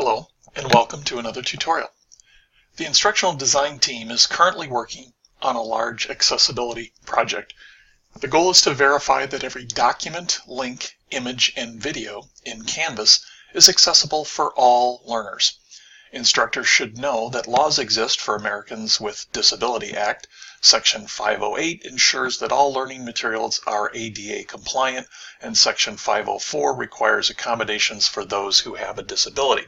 Hello, and welcome to another tutorial. The instructional design team is currently working on a large accessibility project. The goal is to verify that every document, link, image, and video in Canvas is accessible for all learners. Instructors should know that laws exist for Americans with Disability Act. Section 508 ensures that all learning materials are ADA compliant, and Section 504 requires accommodations for those who have a disability.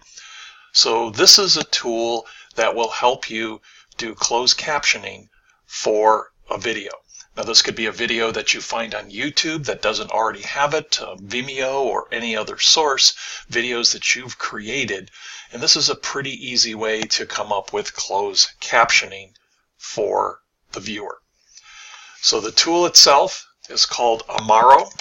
So this is a tool that will help you do closed captioning for a video. Now this could be a video that you find on YouTube that doesn't already have it, Vimeo or any other source, videos that you've created. And this is a pretty easy way to come up with closed captioning for the viewer. So the tool itself is called Amara.org.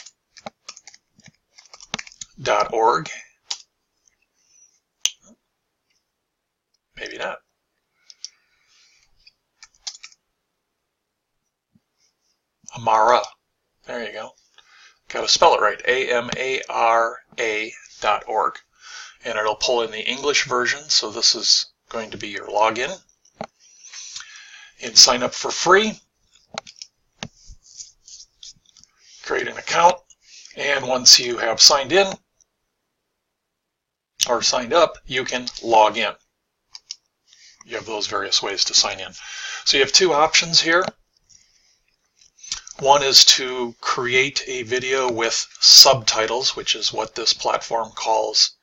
Maybe not. Amara. There you go. Got to spell it right. AMARA.org. And it'll pull in the English version, so this is going to be your login. And sign up for free. Create an account. And once you have signed in or signed up, you can log in. You have those various ways to sign in. So you have two options here. One is to create a video with subtitles, which is what this platform calls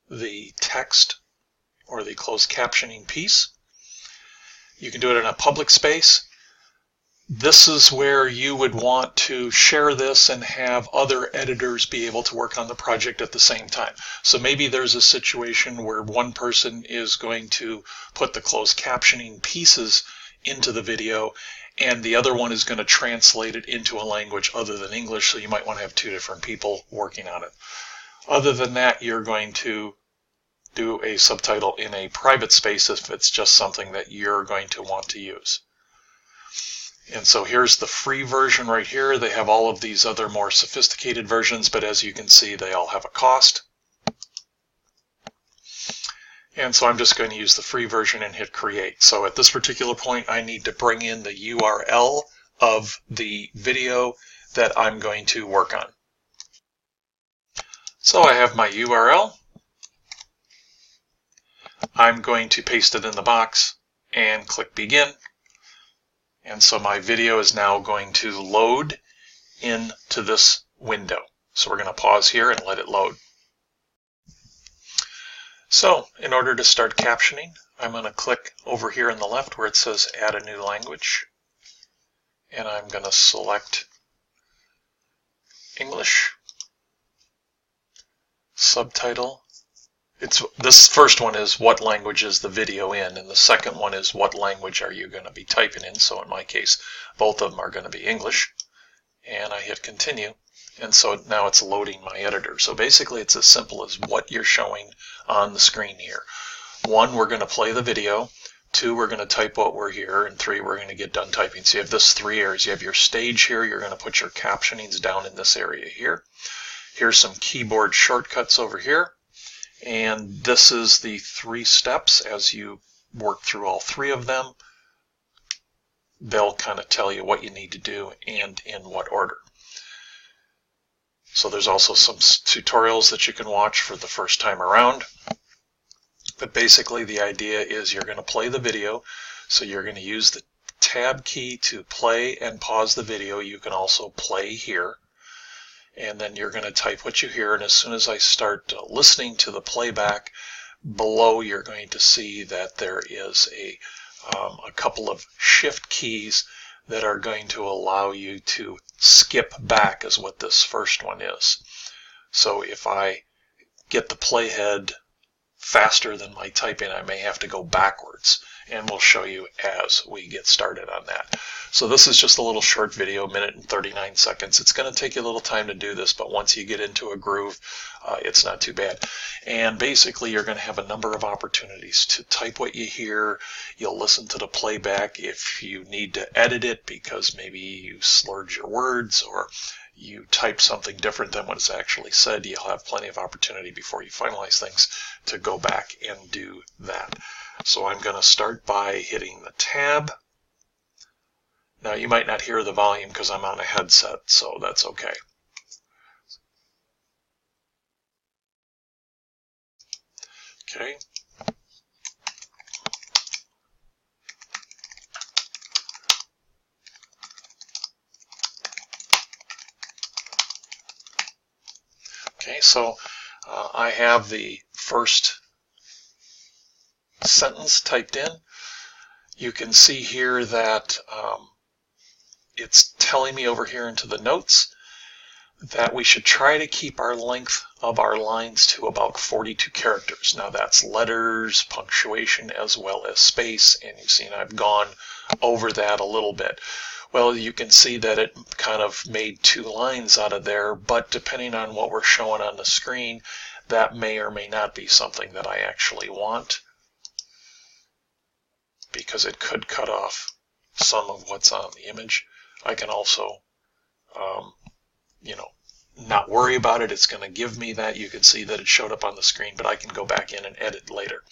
the text or the closed captioning piece. You can do it in a public space. This is where you would want to share this and have other editors be able to work on the project at the same time. So maybe there's a situation where one person is going to put the closed captioning pieces into the video and the other one is going to translate it into a language other than English, so you might want to have two different people working on it. Other than that, you're going to do a subtitle in a private space if it's just something that you're going to want to use. And so here's the free version right here. They have all of these other more sophisticated versions, but as you can see, they all have a cost. And so I'm just going to use the free version and hit create. So at this particular point, I need to bring in the URL of the video that I'm going to work on. So I have my URL. I'm going to paste it in the box and click begin. And so my video is now going to load into this window. So we're going to pause here and let it load. So in order to start captioning, I'm going to click over here on the left where it says add a new language. And I'm going to select English. Subtitle. This first one is what language is the video in, and the second one is what language are you going to be typing in. So in my case, both of them are going to be English. And I hit continue. And so now it's loading my editor. So basically it's as simple as what you're showing on the screen here. 1, we're going to play the video. 2, we're going to type what we're here. And 3, we're going to get done typing. So you have this 3 areas. You have your stage here. You're going to put your captionings down in this area here. Here's some keyboard shortcuts over here. And this is the 3 steps. As you work through all 3 of them, they'll kind of tell you what you need to do and in what order. So there's also some tutorials that you can watch for the first time around. But basically the idea is you're going to play the video. So you're going to use the tab key to play and pause the video. You can also play here. And then you're going to type what you hear. And as soon as I start listening to the playback, below you're going to see that there is a couple of shift keys that are going to allow you to skip back, is what this first one is. So if I get the playhead faster than my typing, I may have to go backwards, and we'll show you as we get started on that. So this is just a little short video, 1 minute and 39 seconds. It's going to take you a little time to do this, but once you get into a groove, it's not too bad. And basically you're going to have a number of opportunities to type what you hear. You'll listen to the playback if you need to edit it because maybe you slurred your words or you type something different than what is actually said, you'll have plenty of opportunity before you finalize things to go back and do that. So I'm going to start by hitting the tab. Now you might not hear the volume because I'm on a headset, so that's okay. Okay. Okay, so I have the first sentence typed in. You can see here that it's telling me over here into the notes that we should try to keep our length of our lines to about 42 characters. Now that's letters, punctuation, as well as space, and you've seen I've gone over that a little bit. Well, you can see that it kind of made 2 lines out of there, but depending on what we're showing on the screen, that may or may not be something that I actually want, because it could cut off some of what's on the image. I can also, not worry about it. It's going to give me that. You can see that it showed up on the screen, but I can go back in and edit later.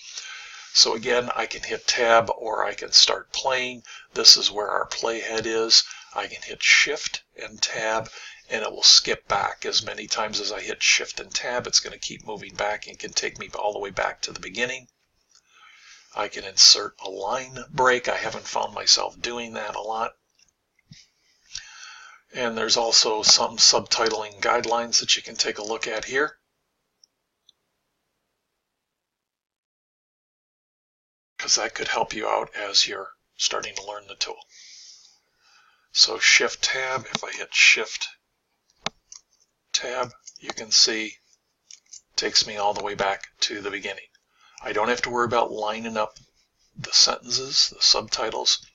So again, I can hit tab or I can start playing. This is where our playhead is. I can hit shift and tab and it will skip back. As many times as I hit shift and tab, it's going to keep moving back and can take me all the way back to the beginning. I can insert a line break. I haven't found myself doing that a lot. And there's also some subtitling guidelines that you can take a look at here. Because that could help you out as you're starting to learn the tool. So shift tab, if I hit shift tab, you can see it takes me all the way back to the beginning. I don't have to worry about lining up the sentences, the subtitles,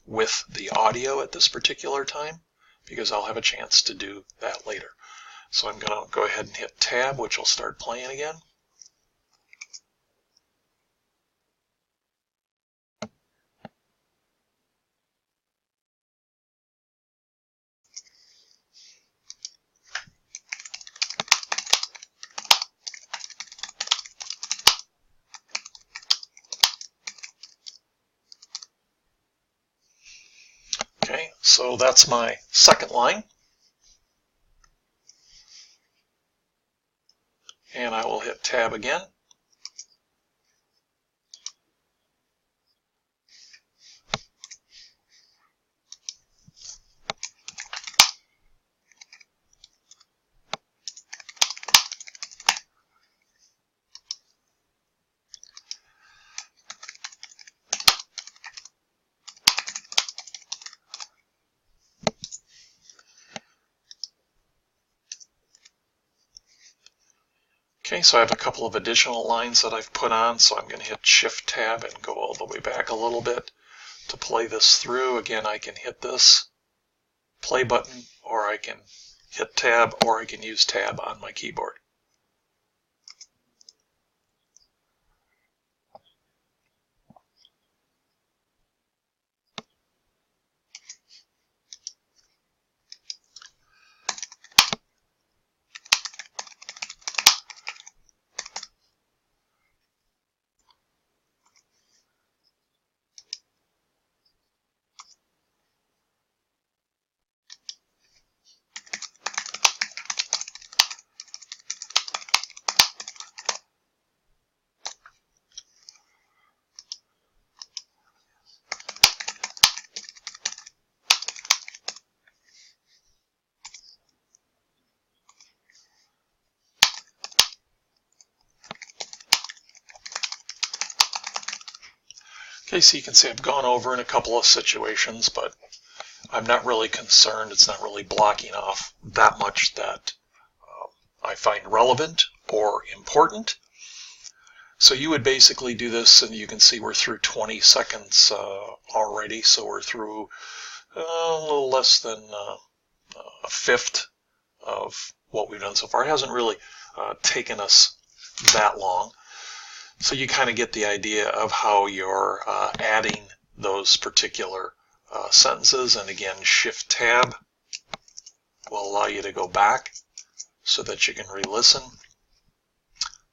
with the audio at this particular time, because I'll have a chance to do that later. So I'm going to go ahead and hit tab, which will start playing again. Okay, so that's my second line. And I will hit tab again. Okay, so I have a couple of additional lines that I've put on, so I'm going to hit shift tab and go all the way back a little bit to play this through. Again, I can hit this play button, or I can hit tab, or I can use tab on my keyboard. Okay, so you can see I've gone over in a couple of situations, but I'm not really concerned. It's not really blocking off that much that I find relevant or important. So you would basically do this, and you can see we're through 20 seconds already, so we're through a little less than a fifth of what we've done so far. It hasn't really taken us that long. So you kind of get the idea of how you're adding those particular sentences. And again, shift tab will allow you to go back so that you can re-listen.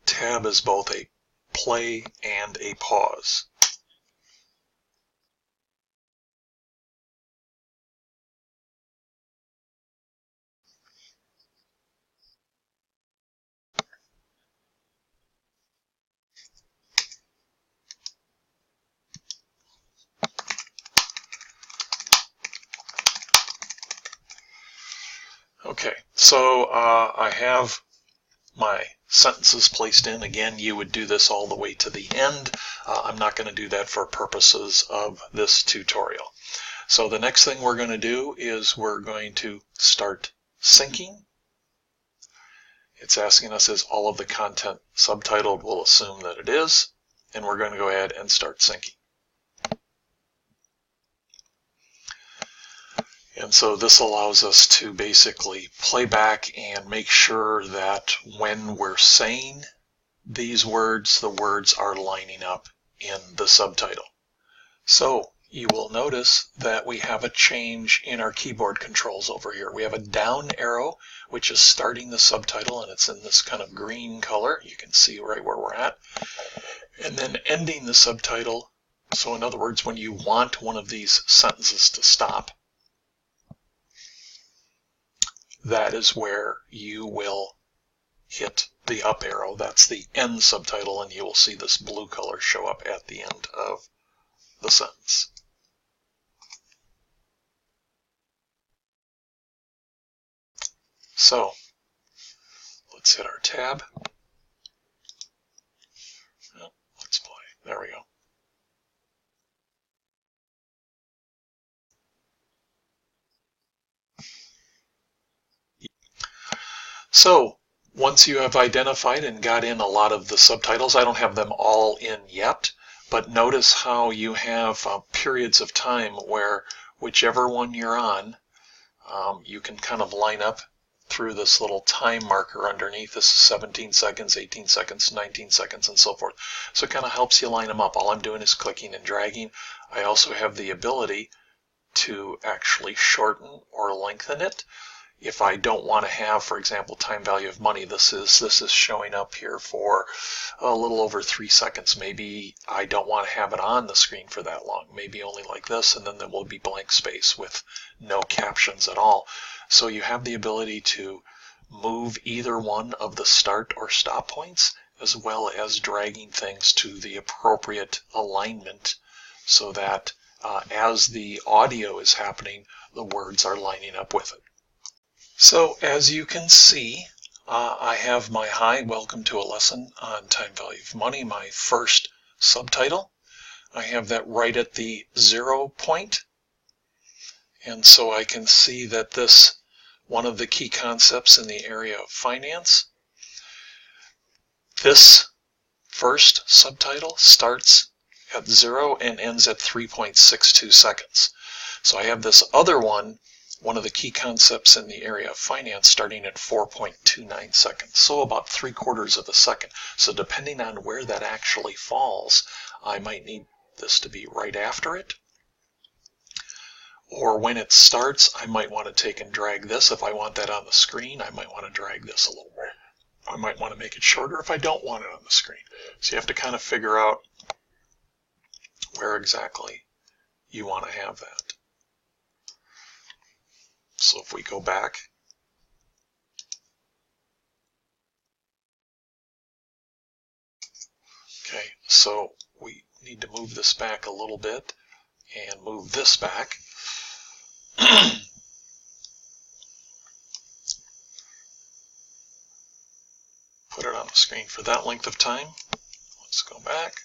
Tab is both a play and a pause. Okay, so I have my sentences placed in. Again, you would do this all the way to the end. I'm not going to do that for purposes of this tutorial. So the next thing we're going to do is we're going to start syncing. It's asking us, is all of the content subtitled? We'll assume that it is, and we're going to go ahead and start syncing. And so this allows us to basically play back and make sure that when we're saying these words, the words are lining up in the subtitle. So you will notice that we have a change in our keyboard controls over here. We have a down arrow, which is starting the subtitle, and it's in this kind of green color. You can see right where we're at. And then ending the subtitle. So in other words, when you want one of these sentences to stop, that is where you will hit the up arrow. That's the end subtitle, and you will see this blue color show up at the end of the sentence. So let's hit our tab. Oh, let's play. There we go. So once you have identified and got in a lot of the subtitles, I don't have them all in yet, but notice how you have periods of time where whichever one you're on, you can kind of line up through this little time marker underneath. This is 17 seconds, 18 seconds, 19 seconds, and so forth. So it kind of helps you line them up. All I'm doing is clicking and dragging. I also have the ability to actually shorten or lengthen it. If I don't want to have, for example, time value of money, this is showing up here for a little over 3 seconds. Maybe I don't want to have it on the screen for that long. Maybe only like this, and then there will be blank space with no captions at all. So you have the ability to move either one of the start or stop points, as well as dragging things to the appropriate alignment so that as the audio is happening, the words are lining up with it. So as you can see, I have my hi, welcome to a lesson on time value of money, my first subtitle. I have that right at the 0 point. And so I can see that this, one of the key concepts in the area of finance, this first subtitle starts at 0 and ends at 3.62 seconds. So I have this other one of the key concepts in the area of finance, starting at 4.29 seconds, so about 3/4 of a second. So depending on where that actually falls, I might need this to be right after it. Or when it starts, I might want to take and drag this. If I want that on the screen, I might want to drag this a little bit. I might want to make it shorter if I don't want it on the screen. So you have to kind of figure out where exactly you want to have that. So if we go back, okay, so we need to move this back a little bit and move this back. Put it on the screen for that length of time. Let's go back.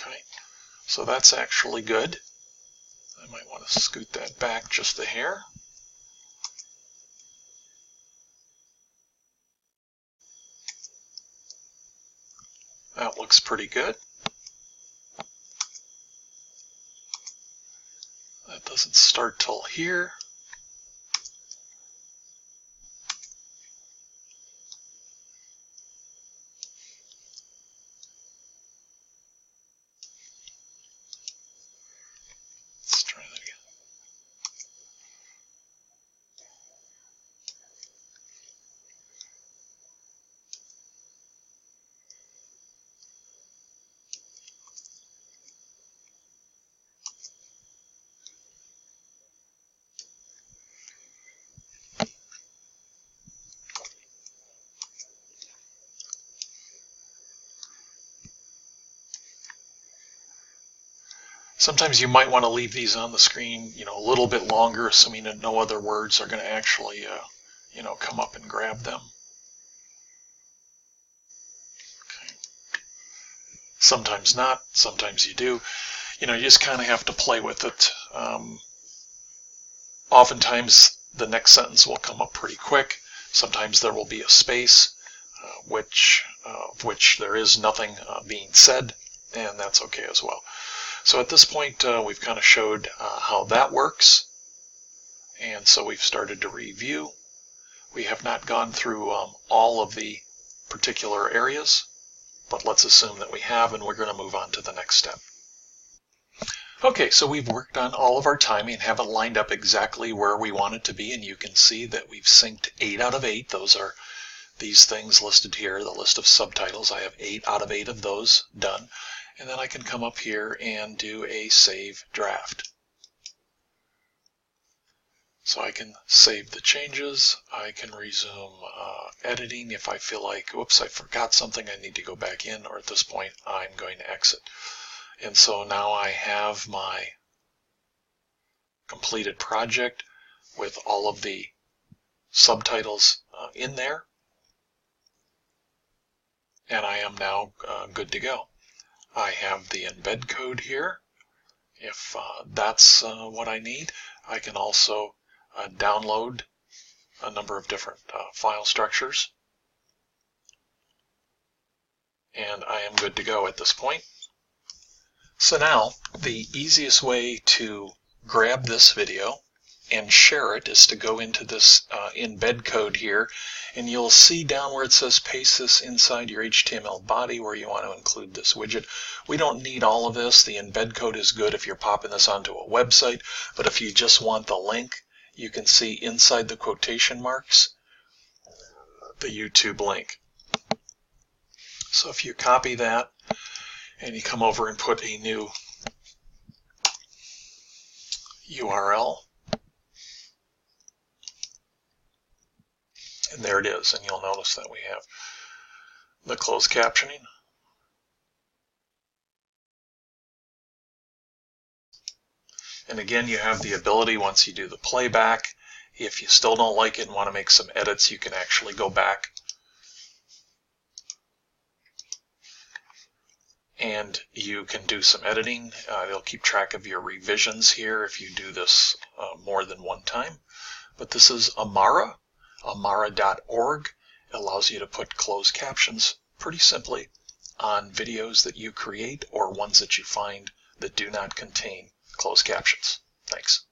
Okay, so that's actually good. I might want to scoot that back just a hair. That looks pretty good. That doesn't start till here. Sometimes you might want to leave these on the screen, a little bit longer, assuming that no other words are going to actually, come up and grab them. Okay. Sometimes not, sometimes you do. You just kind of have to play with it. Oftentimes the next sentence will come up pretty quick. Sometimes there will be a space, which there is nothing being said, and that's okay as well. So at this point, we've kind of showed how that works, and so we've started to review. We have not gone through all of the particular areas, but let's assume that we have, and we're going to move on to the next step. Okay, so we've worked on all of our timing and have it lined up exactly where we want it to be, and you can see that we've synced 8 out of 8. Those are these things listed here, the list of subtitles. I have 8 out of 8 of those done, and then I can come up here and do a save draft. So I can save the changes. I can resume editing if I feel like, oops, I forgot something, I need to go back in, or at this point I'm going to exit. And so now I have my completed project with all of the subtitles in there. And I am now good to go. I have the embed code here. If that's what I need, I can also download a number of different file structures. And I am good to go at this point. So now, the easiest way to grab this video and share it is to go into this embed code here, and you'll see down where it says paste this inside your HTML body where you want to include this widget. We don't need all of this. The embed code is good if you're popping this onto a website, but if you just want the link, you can see inside the quotation marks the YouTube link. So if you copy that, and you come over and put a new URL, and there it is, and you'll notice that we have the closed captioning. And again, you have the ability, once you do the playback, if you still don't like it and want to make some edits, you can actually go back and you can do some editing. It'll keep track of your revisions here if you do this more than one time. But this is Amara, amara.org. It allows you to put closed captions pretty simply on videos that you create or ones that you find that do not contain closed captions. Thanks.